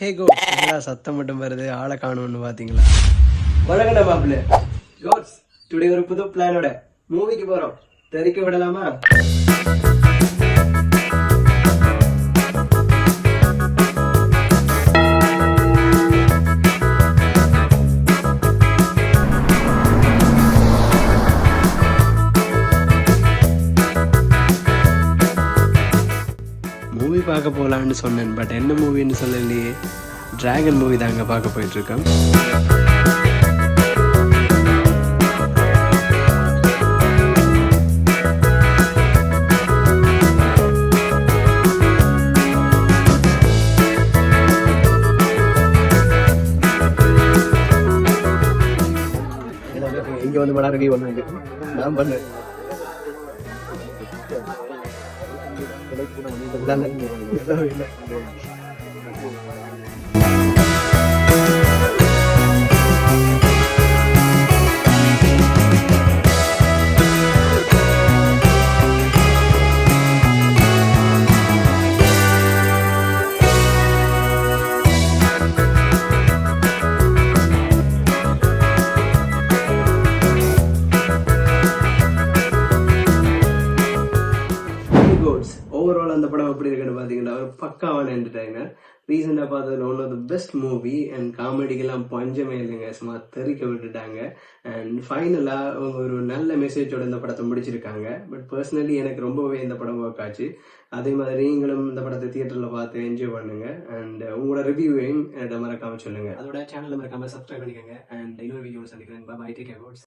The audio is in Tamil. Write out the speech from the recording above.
ஹே கோ சத்தம் மட்டும் வருது, ஆளை காணும்னு பாத்தீங்களா? வணக்கம்டா மாப்பிள்ள. கோட்ஸ், டுடே ஒரு புது பிளானோட மூவிக்கு போறோம். தெரிக்க விடலாமா? மூவி பார்க்க போகலான்னு சொன்னேன், பட் என்ன மூவின்னு சொல்லலையே. டிராகன் மூவி தாங்க பார்க்க போயிட்டுருக்கோம். இங்கே வந்து படம் ரிவ்யூ பண்ணாங்க, நான் பண்ணேன். ஓவரால் அந்த படம் எப்படி இருக்குன்னு பார்த்தீங்கன்னா ஒரு பக்காவான என்டர்டைனர். ரீசெண்டாக பார்த்ததுல one of the best movie and காமெடிக்கெல்லாம் பஞ்சமே இல்லைங்க, சும்மா தெறிக்க விட்டுட்டாங்க. அண்ட் ஃபைனலாக அவங்க ஒரு நல்ல மெசேஜோட இந்த படத்தை முடிச்சிருக்காங்க. பட் பர்சனலி எனக்கு ரொம்பவே இந்த படம் ஒர்க் ஆச்சு. அதே மாதிரி நீங்களும் இந்த படத்தை தியேட்டரில் பார்த்து என்ஜாய் பண்ணுங்க. அண்ட் உங்களோட ரிவ்யூவையும் மறக்காம சொல்லுங்க. அதோட சேனலை மறக்காம சப்ஸ்கிரைப் பண்ணிக்கோங்க. அண்ட் இன்னொரு வீடியோ சந்திக்கிறேன். Bye, take care.